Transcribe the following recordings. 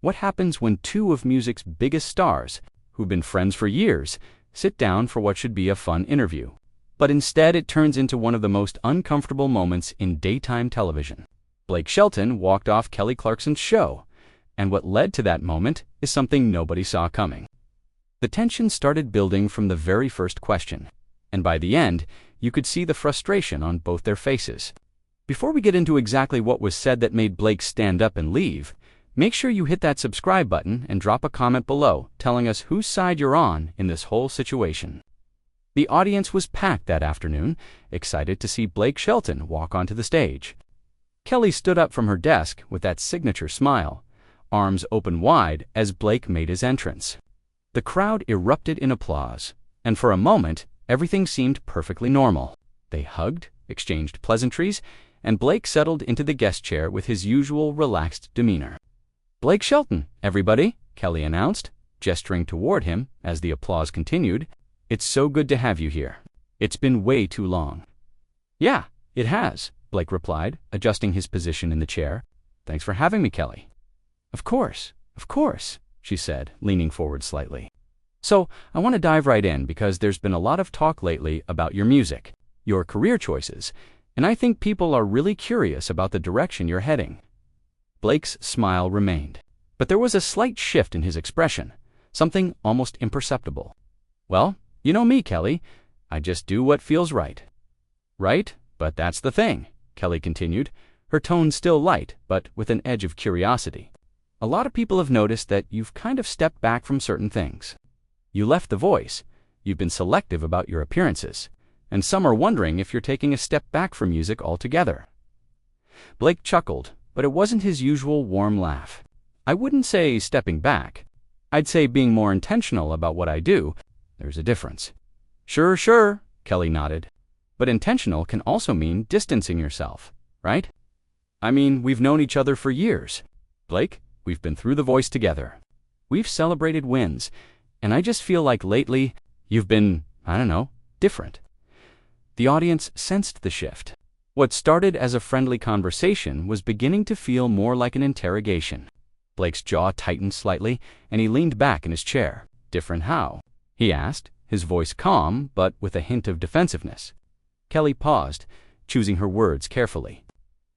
What happens when two of music's biggest stars, who've been friends for years, sit down for what should be a fun interview? But instead it turns into one of the most uncomfortable moments in daytime television. Blake Shelton walked off Kelly Clarkson's show, and what led to that moment is something nobody saw coming. The tension started building from the very first question, and by the end, you could see the frustration on both their faces. Before we get into exactly what was said that made Blake stand up and leave, make sure you hit that subscribe button and drop a comment below telling us whose side you're on in this whole situation. The audience was packed that afternoon, excited to see Blake Shelton walk onto the stage. Kelly stood up from her desk with that signature smile, arms open wide as Blake made his entrance. The crowd erupted in applause, and for a moment, everything seemed perfectly normal. They hugged, exchanged pleasantries, and Blake settled into the guest chair with his usual relaxed demeanor. "Blake Shelton, everybody," Kelly announced, gesturing toward him as the applause continued. "It's so good to have you here. It's been way too long." "Yeah, it has," Blake replied, adjusting his position in the chair. "Thanks for having me, Kelly." Of course," she said, leaning forward slightly. "So, I want to dive right in because there's been a lot of talk lately about your music, your career choices, and I think people are really curious about the direction you're heading." Blake's smile remained, but there was a slight shift in his expression, something almost imperceptible. "Well, you know me, Kelly. I just do what feels right." "Right, but that's the thing," Kelly continued, her tone still light, but with an edge of curiosity. "A lot of people have noticed that you've kind of stepped back from certain things. You left The Voice, you've been selective about your appearances, and some are wondering if you're taking a step back from music altogether." Blake chuckled, but it wasn't his usual warm laugh. "I wouldn't say stepping back. I'd say being more intentional about what I do. There's a difference." Sure, Kelly nodded. "But intentional can also mean distancing yourself, right? I mean, we've known each other for years. Blake, we've been through The Voice together. We've celebrated wins, and I just feel like lately, you've been, different." The audience sensed the shift. What started as a friendly conversation was beginning to feel more like an interrogation. Blake's jaw tightened slightly, and he leaned back in his chair. "Different how?" he asked, his voice calm, but with a hint of defensiveness. Kelly paused, choosing her words carefully.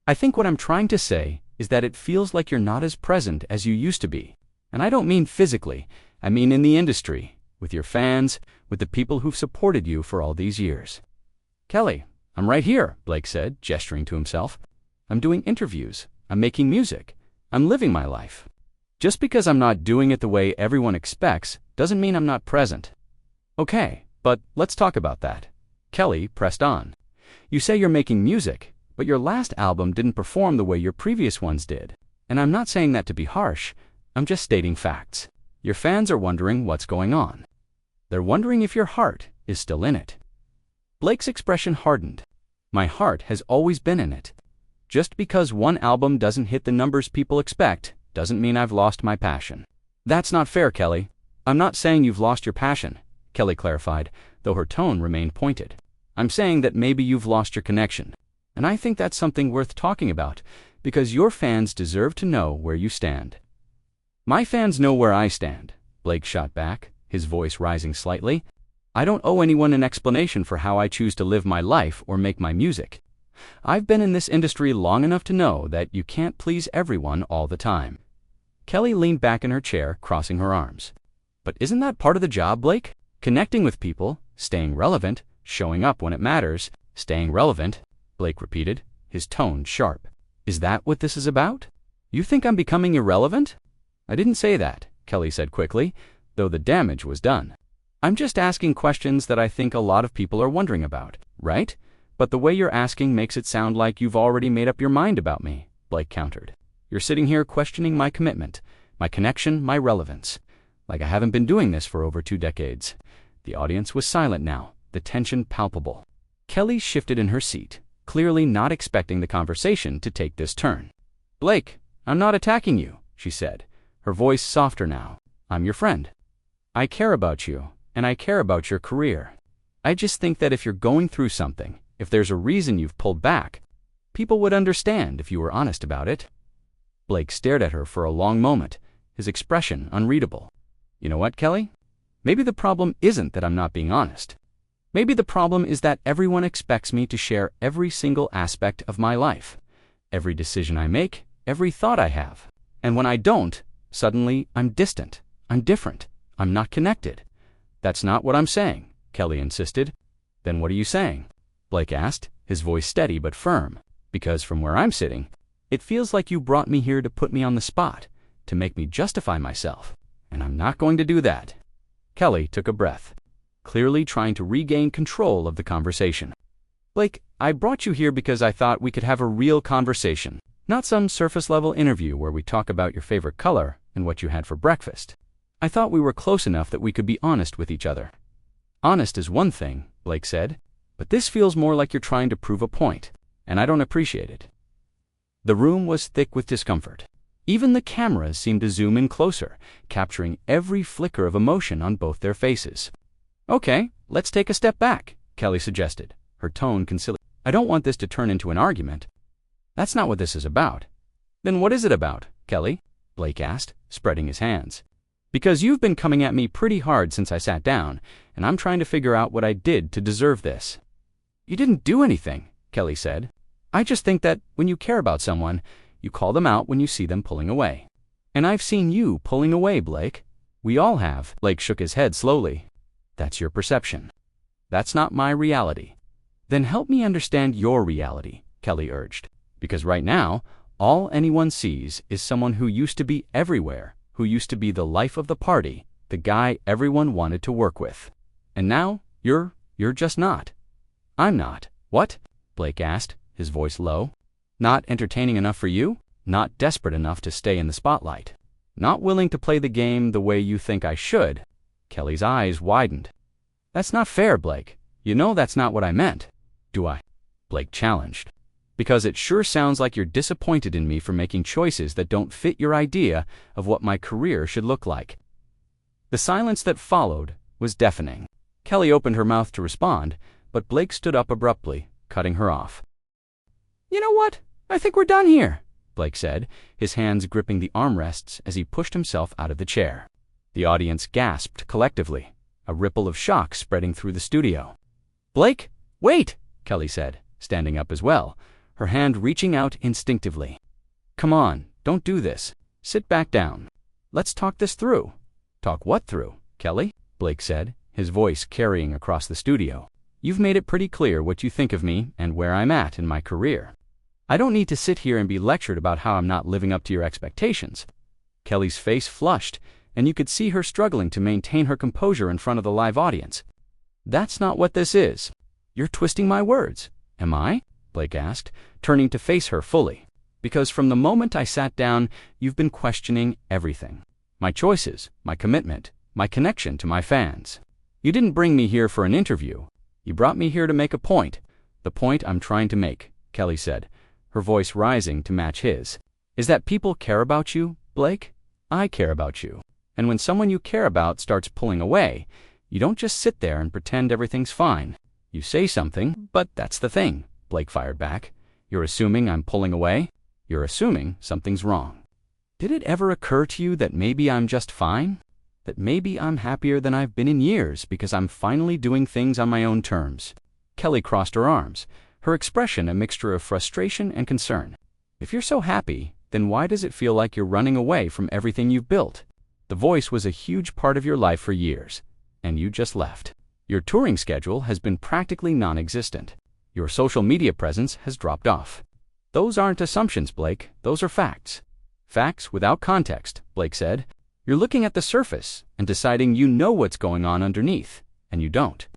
"I think what I'm trying to say is that it feels like you're not as present as you used to be. And I don't mean physically, I mean in the industry, with your fans, with the people who've supported you for all these years." "Kelly, I'm right here," Blake said, gesturing to himself. "I'm doing interviews, I'm making music, I'm living my life. Just because I'm not doing it the way everyone expects doesn't mean I'm not present." "Okay, but let's talk about that." Kelly pressed on. "You say you're making music, but your last album didn't perform the way your previous ones did. And I'm not saying that to be harsh, I'm just stating facts. Your fans are wondering what's going on. They're wondering if your heart is still in it." Blake's expression hardened. "My heart has always been in it. Just because one album doesn't hit the numbers people expect doesn't mean I've lost my passion." "That's not fair, Kelly. I'm not saying you've lost your passion," Kelly clarified, though her tone remained pointed. "I'm saying that maybe you've lost your connection. And I think that's something worth talking about, because your fans deserve to know where you stand." "My fans know where I stand," Blake shot back, his voice rising slightly. "I don't owe anyone an explanation for how I choose to live my life or make my music. I've been in this industry long enough to know that you can't please everyone all the time." Kelly leaned back in her chair, crossing her arms. "But isn't that part of the job, Blake? Connecting with people, staying relevant, showing up when it matters." "Staying relevant," Blake repeated, his tone sharp. "Is that what this is about? You think I'm becoming irrelevant?" "I didn't say that," Kelly said quickly, though the damage was done. "I'm just asking questions that I think a lot of people are wondering about, right? But the way you're asking makes it sound like you've already made up your mind about me," Blake countered. "You're sitting here questioning my commitment, my connection, my relevance, like I haven't been doing this for over 2 decades. The audience was silent now, the tension palpable. Kelly shifted in her seat, clearly not expecting the conversation to take this turn. "Blake, I'm not attacking you," she said, her voice softer now. "I'm your friend. I care about you, and I care about your career. I just think that if you're going through something, if there's a reason you've pulled back, people would understand if you were honest about it." Blake stared at her for a long moment, his expression unreadable. You know what, Kelly? Maybe the problem isn't that I'm not being honest. Maybe the problem is that everyone expects me to share every single aspect of my life, every decision I make, every thought I have. And when I don't, suddenly I'm distant, I'm different, I'm not connected. That's not what I'm saying, Kelly insisted. Then what are you saying? Blake asked, his voice steady but firm. Because from where I'm sitting, it feels like you brought me here to put me on the spot, to make me justify myself. And I'm not going to do that. Kelly took a breath, clearly trying to regain control of the conversation. Blake, I brought you here because I thought we could have a real conversation, not some surface-level interview where we talk about your favorite color and what you had for breakfast. I thought we were close enough that we could be honest with each other. Honest is one thing, Blake said, but this feels more like you're trying to prove a point, and I don't appreciate it. The room was thick with discomfort. Even the cameras seemed to zoom in closer, capturing every flicker of emotion on both their faces. Okay, let's take a step back, Kelly suggested, her tone conciliatory. I don't want this to turn into an argument. That's not what this is about. Then what is it about, Kelly? Blake asked, spreading his hands. Because you've been coming at me pretty hard since I sat down, and I'm trying to figure out what I did to deserve this. You didn't do anything, Kelly said. I just think that when you care about someone, you call them out when you see them pulling away. And I've seen you pulling away, Blake. We all have. Blake shook his head slowly. That's your perception. That's not my reality. Then help me understand your reality, Kelly urged. Because right now, all anyone sees is someone who used to be everywhere, who used to be the life of the party, the guy everyone wanted to work with. And now, you're just not. I'm not. What? Blake asked, his voice low. Not entertaining enough for you? Not desperate enough to stay in the spotlight? Not willing to play the game the way you think I should? Kelly's eyes widened. That's not fair, Blake. You know that's not what I meant. Do I? Blake challenged. Because it sure sounds like you're disappointed in me for making choices that don't fit your idea of what my career should look like. The silence that followed was deafening. Kelly opened her mouth to respond, but Blake stood up abruptly, cutting her off. You know what? I think we're done here, Blake said, his hands gripping the armrests as he pushed himself out of the chair. The audience gasped collectively, a ripple of shock spreading through the studio. Blake, wait, Kelly said, standing up as well, her hand reaching out instinctively. Come on, don't do this. Sit back down. Let's talk this through. Talk what through, Kelly? Blake said, his voice carrying across the studio. You've made it pretty clear what you think of me and where I'm at in my career. I don't need to sit here and be lectured about how I'm not living up to your expectations. Kelly's face flushed, and you could see her struggling to maintain her composure in front of the live audience. That's not what this is. You're twisting my words. Am I? Blake asked, turning to face her fully. Because from the moment I sat down, you've been questioning everything. My choices, my commitment, my connection to my fans. You didn't bring me here for an interview. You brought me here to make a point. The point I'm trying to make, Kelly said, her voice rising to match his, is that people care about you, Blake. I care about you. And when someone you care about starts pulling away, you don't just sit there and pretend everything's fine. You say something, but that's the thing, Blake fired back. You're assuming I'm pulling away? You're assuming something's wrong. Did it ever occur to you that maybe I'm just fine? That maybe I'm happier than I've been in years because I'm finally doing things on my own terms? Kelly crossed her arms, her expression a mixture of frustration and concern. If you're so happy, then why does it feel like you're running away from everything you've built? The Voice was a huge part of your life for years, and you just left. Your touring schedule has been practically non-existent. Your social media presence has dropped off. Those aren't assumptions, Blake. Those are facts. Facts without context, Blake said. You're looking at the surface and deciding you know what's going on underneath, and you don't.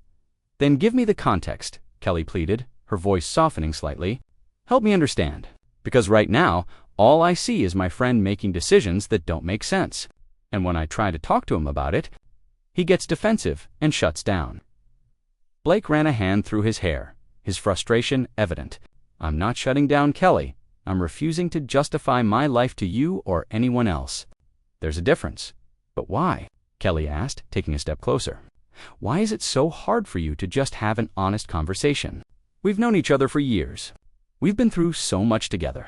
Then give me the context, Kelly pleaded, her voice softening slightly. Help me understand. Because right now, all I see is my friend making decisions that don't make sense. And when I try to talk to him about it, he gets defensive and shuts down. Blake ran a hand through his hair, his frustration evident. I'm not shutting down Kelly. I'm refusing to justify my life to you or anyone else. There's a difference. But why? Kelly asked, taking a step closer. Why is it so hard for you to just have an honest conversation? We've known each other for years. We've been through so much together.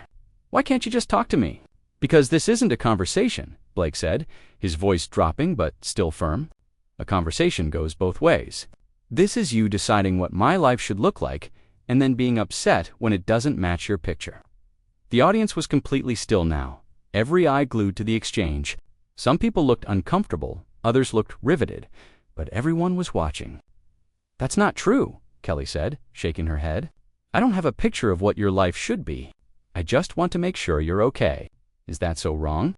Why can't you just talk to me? Because this isn't a conversation. Blake said, his voice dropping but still firm. A conversation goes both ways. This is you deciding what my life should look like and then being upset when it doesn't match your picture. The audience was completely still now, every eye glued to the exchange. Some people looked uncomfortable, others looked riveted, but everyone was watching. "That's not true," Kelly said, shaking her head. "I don't have a picture of what your life should be. I just want to make sure you're okay. Is that so wrong?"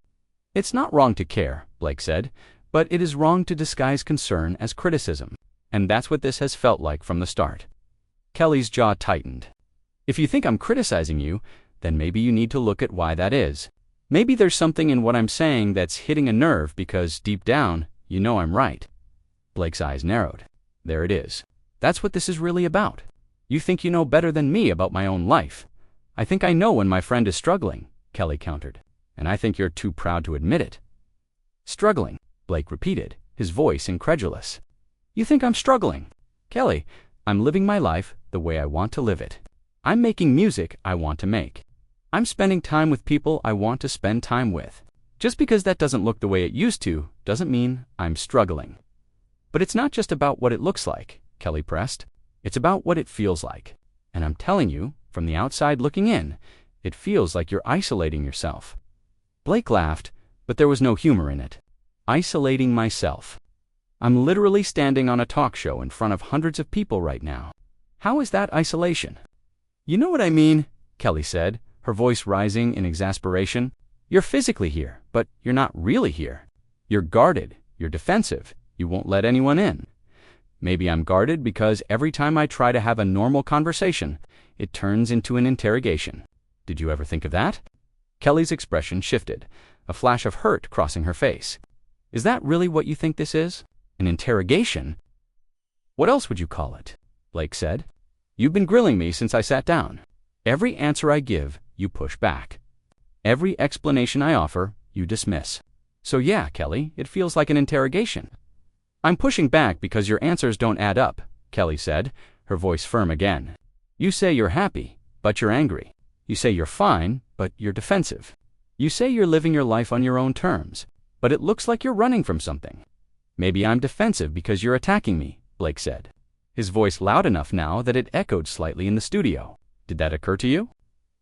"It's not wrong to care," Blake said, "but it is wrong to disguise concern as criticism. And that's what this has felt like from the start." Kelly's jaw tightened. "If you think I'm criticizing you, then maybe you need to look at why that is. Maybe there's something in what I'm saying that's hitting a nerve because deep down, you know I'm right." Blake's eyes narrowed. "There it is. That's what this is really about. You think you know better than me about my own life." "I think I know when my friend is struggling," Kelly countered. "And I think you're too proud to admit it." "Struggling," Blake repeated, his voice incredulous. "You think I'm struggling?" "Kelly, I'm living my life the way I want to live it. I'm making music I want to make. I'm spending time with people I want to spend time with. Just because that doesn't look the way it used to doesn't mean I'm struggling." "But it's not just about what it looks like," Kelly pressed. "It's about what it feels like. And I'm telling you, from the outside looking in, it feels like you're isolating yourself." Blake laughed, but there was no humor in it. "Isolating myself. I'm literally standing on a talk show in front of hundreds of people right now. How is that isolation?" "You know what I mean," Kelly said, her voice rising in exasperation. "You're physically here, but you're not really here. You're guarded, you're defensive, you won't let anyone in. Maybe I'm guarded because every time I try to have a normal conversation, it turns into an interrogation. Did you ever think of that?" Kelly's expression shifted, a flash of hurt crossing her face. "Is that really what you think this is? An interrogation?" "What else would you call it?" Blake said. "You've been grilling me since I sat down. Every answer I give, you push back. Every explanation I offer, you dismiss. So yeah, Kelly, it feels like an interrogation." "I'm pushing back because your answers don't add up," Kelly said, her voice firm again. "You say you're happy, but you're angry. You say you're fine, but you're defensive. You say you're living your life on your own terms, but it looks like you're running from something." "Maybe I'm defensive because you're attacking me," Blake said, his voice loud enough now that it echoed slightly in the studio. "Did that occur to you?"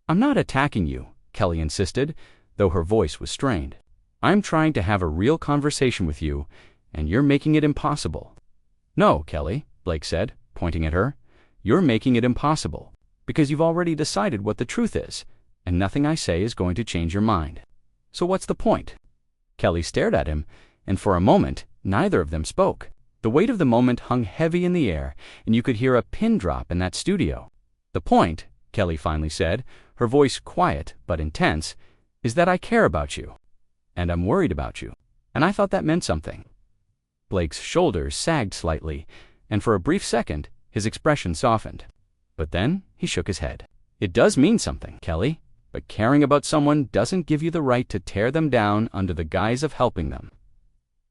"I'm not attacking you," Kelly insisted, though her voice was strained. "I'm trying to have a real conversation with you, and you're making it impossible." "No, Kelly," Blake said, pointing at her. "You're making it impossible, because you've already decided what the truth is, and nothing I say is going to change your mind. So what's the point?" Kelly stared at him, and for a moment, neither of them spoke. The weight of the moment hung heavy in the air, and you could hear a pin drop in that studio. "The point," Kelly finally said, her voice quiet but intense, "is that I care about you. And I'm worried about you. And I thought that meant something." Blake's shoulders sagged slightly, and for a brief second, his expression softened. But then he shook his head. "It does mean something, Kelly, but caring about someone doesn't give you the right to tear them down under the guise of helping them."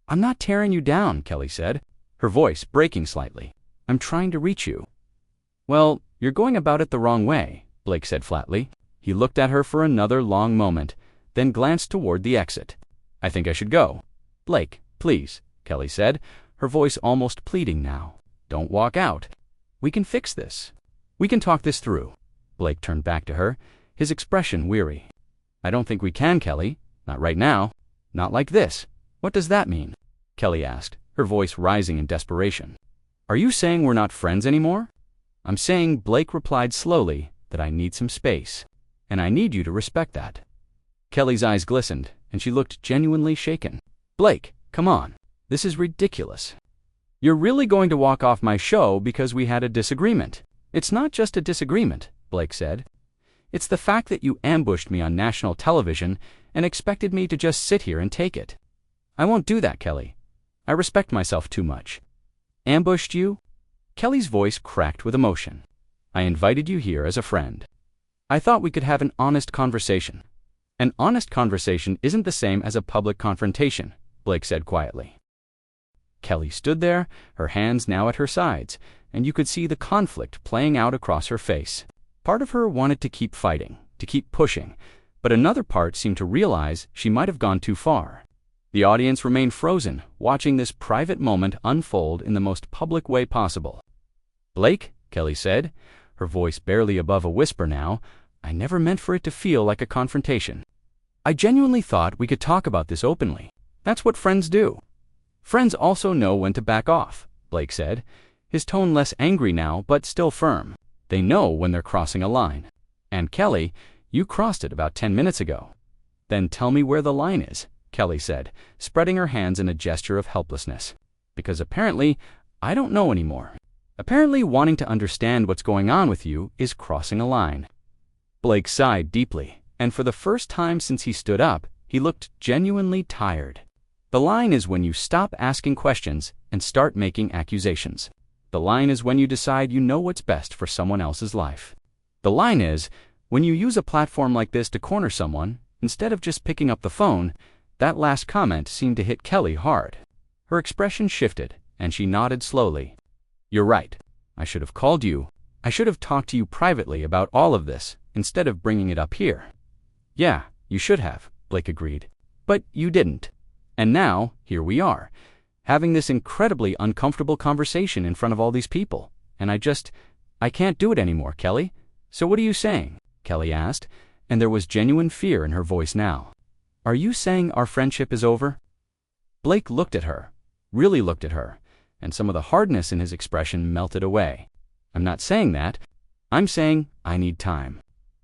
"I'm not tearing you down," Kelly said, her voice breaking slightly. "I'm trying to reach you." "Well, you're going about it the wrong way," Blake said flatly. He looked at her for another long moment, then glanced toward the exit. "I think I should go." "Blake, please," Kelly said, her voice almost pleading now. "Don't walk out. We can fix this. We can talk this through." Blake turned back to her, his expression weary. "I don't think we can, Kelly. Not right now. Not like this." "What does that mean?" Kelly asked, her voice rising in desperation. "Are you saying we're not friends anymore?" "I'm saying," Blake replied slowly, "that I need some space. And I need you to respect that." Kelly's eyes glistened, and she looked genuinely shaken. "Blake, come on. This is ridiculous. You're really going to walk off my show because we had a disagreement." "It's not just a disagreement," Blake said. "It's the fact that you ambushed me on national television and expected me to just sit here and take it. I won't do that, Kelly. I respect myself too much." "Ambushed you?" Kelly's voice cracked with emotion. "I invited you here as a friend. I thought we could have an honest conversation." "An honest conversation isn't the same as a public confrontation," Blake said quietly. Kelly stood there, her hands now at her sides, and you could see the conflict playing out across her face. Part of her wanted to keep fighting, to keep pushing, but another part seemed to realize she might have gone too far. The audience remained frozen, watching this private moment unfold in the most public way possible. "Blake," Kelly said, her voice barely above a whisper now, "I never meant for it to feel like a confrontation. I genuinely thought we could talk about this openly. That's what friends do." "Friends also know when to back off," Blake said, his tone less angry now but still firm. "They know when they're crossing a line. And Kelly, you crossed it about 10 minutes ago." "Then tell me where the line is," Kelly said, spreading her hands in a gesture of helplessness. "Because apparently, I don't know anymore. Apparently wanting to understand what's going on with you is crossing a line." Blake sighed deeply, and for the first time since he stood up, he looked genuinely tired. "The line is when you stop asking questions and start making accusations. The line is when you decide you know what's best for someone else's life. The line is when you use a platform like this to corner someone, instead of just picking up the phone." That last comment seemed to hit Kelly hard. Her expression shifted, and she nodded slowly. "You're right. I should have called you. I should have talked to you privately about all of this, instead of bringing it up here." "Yeah, you should have," Blake agreed. "But you didn't. And now, here we are, having this incredibly uncomfortable conversation in front of all these people. And I can't do it anymore, Kelly. So what are you saying?" Kelly asked, and there was genuine fear in her voice now. "Are you saying our friendship is over?" Blake looked at her, really looked at her, and some of the hardness in his expression melted away. "I'm not saying that. I'm saying I need time.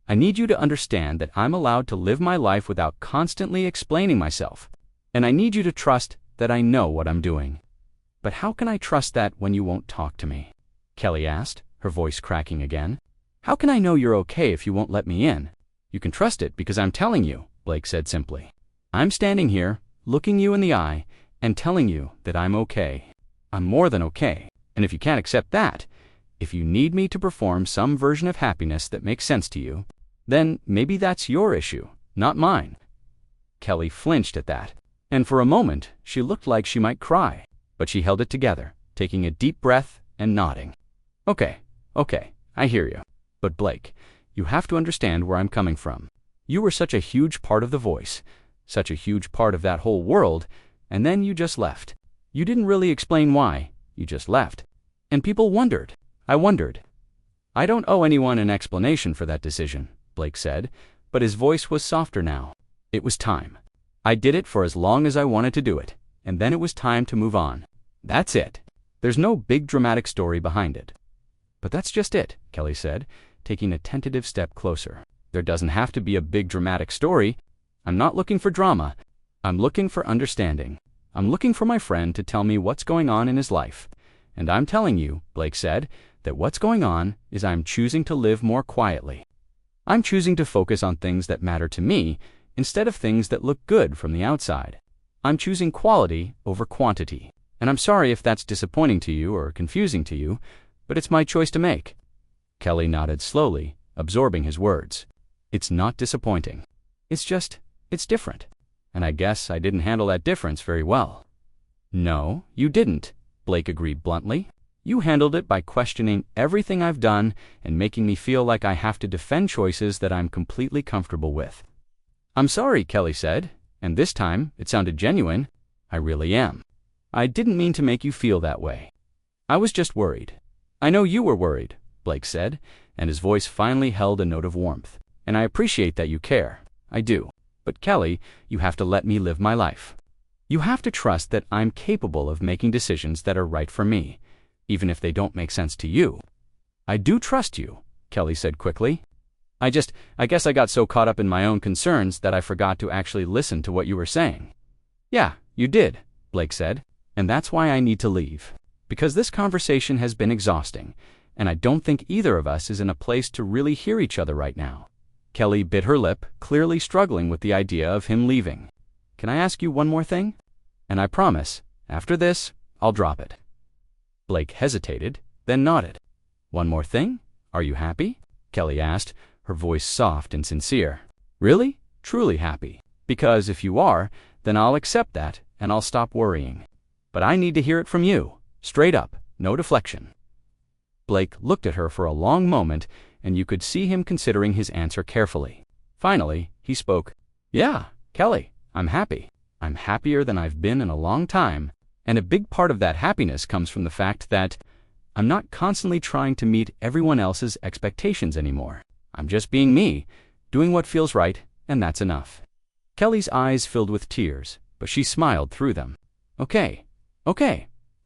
I need you to understand that I'm allowed to live my life without constantly explaining myself. And I need you to trust that I know what I'm doing." "But how can I trust that when you won't talk to me?" Kelly asked, her voice cracking again. "How can I know you're okay if you won't let me in?" "You can trust it because I'm telling you," Blake said simply. "I'm standing here, looking you in the eye, and telling you that I'm okay. I'm more than okay. And if you can't accept that, if you need me to perform some version of happiness that makes sense to you, then maybe that's your issue, not mine." Kelly flinched at that, and for a moment she looked like she might cry, but she held it together, taking a deep breath and nodding. Okay, I hear you. But Blake, you have to understand where I'm coming from. You were such a huge part of The Voice, such a huge part of that whole world, and then you just left. You didn't really explain why, you just left. And people wondered. I wondered. I don't owe anyone an explanation for that decision, Blake said, but his voice was softer now. It was time. I did it for as long as I wanted to do it, and then it was time to move on. That's it. There's no big dramatic story behind it. But that's just it, Kelly said, taking a tentative step closer. There doesn't have to be a big dramatic story. I'm not looking for drama. I'm looking for understanding. I'm looking for my friend to tell me what's going on in his life. And I'm telling you, Blake said, that what's going on is I'm choosing to live more quietly. I'm choosing to focus on things that matter to me instead of things that look good from the outside. I'm choosing quality over quantity. And I'm sorry if that's disappointing to you or confusing to you, but it's my choice to make. Kelly nodded slowly, absorbing his words. It's not disappointing. It's different. And I guess I didn't handle that difference very well. No, you didn't, Blake agreed bluntly. You handled it by questioning everything I've done and making me feel like I have to defend choices that I'm completely comfortable with. I'm sorry, Kelly said, and this time it sounded genuine. I really am. I didn't mean to make you feel that way. I was just worried. I know you were worried, Blake said, and his voice finally held a note of warmth. And I appreciate that you care. I do. But Kelly, you have to let me live my life. You have to trust that I'm capable of making decisions that are right for me, even if they don't make sense to you. I do trust you, Kelly said quickly. I guess I got so caught up in my own concerns that I forgot to actually listen to what you were saying. Yeah, you did, Blake said, and that's why I need to leave. Because this conversation has been exhausting, and I don't think either of us is in a place to really hear each other right now. Kelly bit her lip, clearly struggling with the idea of him leaving. Can I ask you one more thing? And I promise, after this, I'll drop it. Blake hesitated, then nodded. One more thing? Are you happy? Kelly asked, her voice soft and sincere. Really? Truly happy? Because if you are, then I'll accept that and I'll stop worrying. But I need to hear it from you, straight up, no deflection. Blake looked at her for a long moment, and you could see him considering his answer carefully. Finally, he spoke. Yeah, Kelly, I'm happy. I'm happier than I've been in a long time, and a big part of that happiness comes from the fact that I'm not constantly trying to meet everyone else's expectations anymore. I'm just being me, doing what feels right, and that's enough." Kelly's eyes filled with tears, but she smiled through them. Okay,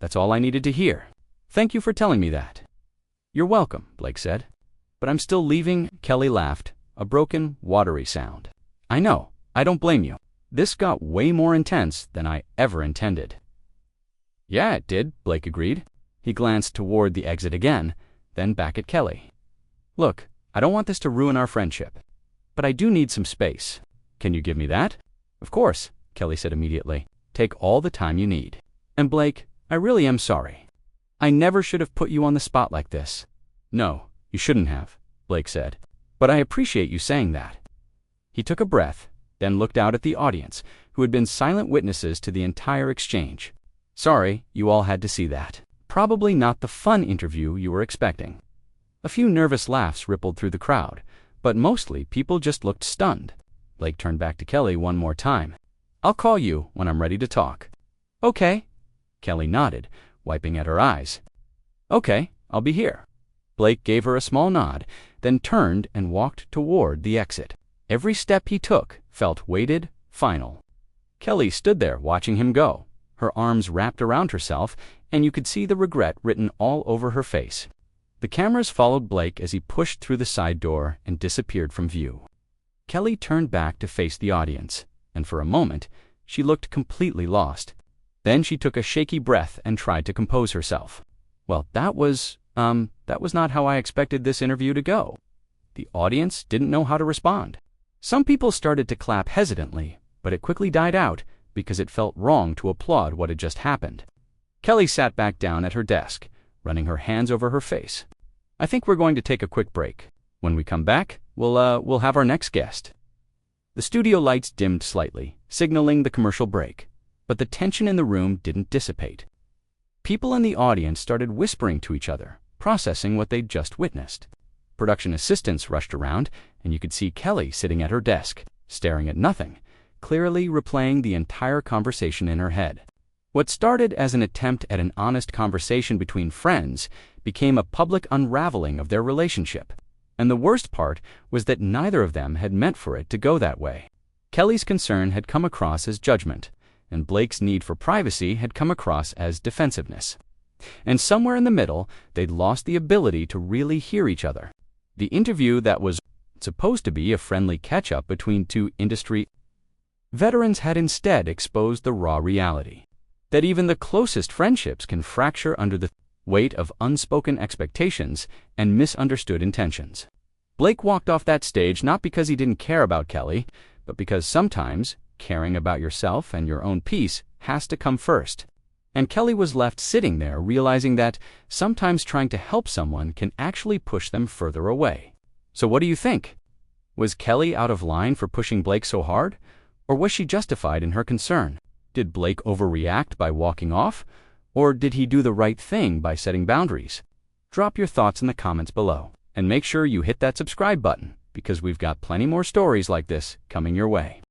that's all I needed to hear. Thank you for telling me that." "You're welcome," Blake said. "But I'm still leaving." Kelly laughed, a broken, watery sound. "I know, I don't blame you. This got way more intense than I ever intended." "Yeah, it did," Blake agreed. He glanced toward the exit again, then back at Kelly. "Look, I don't want this to ruin our friendship, but I do need some space. Can you give me that?" "Of course," Kelly said immediately. "Take all the time you need. And Blake, I really am sorry. I never should have put you on the spot like this." "No, you shouldn't have," Blake said. "But I appreciate you saying that." He took a breath, then looked out at the audience, who had been silent witnesses to the entire exchange. "Sorry, you all had to see that. Probably not the fun interview you were expecting." A few nervous laughs rippled through the crowd, but mostly people just looked stunned. Blake turned back to Kelly one more time. "I'll call you when I'm ready to talk." "Okay." Kelly nodded, wiping at her eyes. "Okay, I'll be here." Blake gave her a small nod, then turned and walked toward the exit. Every step he took felt weighted, final. Kelly stood there watching him go, her arms wrapped around herself, and you could see the regret written all over her face. The cameras followed Blake as he pushed through the side door and disappeared from view. Kelly turned back to face the audience, and for a moment, she looked completely lost. Then she took a shaky breath and tried to compose herself. "Well, that was not how I expected this interview to go." The audience didn't know how to respond. Some people started to clap hesitantly, but it quickly died out because it felt wrong to applaud what had just happened. Kelly sat back down at her desk, running her hands over her face. "I think we're going to take a quick break. When we come back, we'll have our next guest." The studio lights dimmed slightly, signaling the commercial break, but the tension in the room didn't dissipate. People in the audience started whispering to each other, processing what they'd just witnessed. Production assistants rushed around, and you could see Kelly sitting at her desk, staring at nothing, clearly replaying the entire conversation in her head. What started as an attempt at an honest conversation between friends became a public unraveling of their relationship. And the worst part was that neither of them had meant for it to go that way. Kelly's concern had come across as judgment, and Blake's need for privacy had come across as defensiveness. And somewhere in the middle, they'd lost the ability to really hear each other. The interview that was supposed to be a friendly catch-up between two industry veterans had instead exposed the raw reality that even the closest friendships can fracture under the weight of unspoken expectations and misunderstood intentions. Blake walked off that stage not because he didn't care about Kelly, but because sometimes caring about yourself and your own peace has to come first. And Kelly was left sitting there realizing that sometimes trying to help someone can actually push them further away. So what do you think? Was Kelly out of line for pushing Blake so hard? Or was she justified in her concern? Did Blake overreact by walking off? Or did he do the right thing by setting boundaries? Drop your thoughts in the comments below, and make sure you hit that subscribe button, because we've got plenty more stories like this coming your way.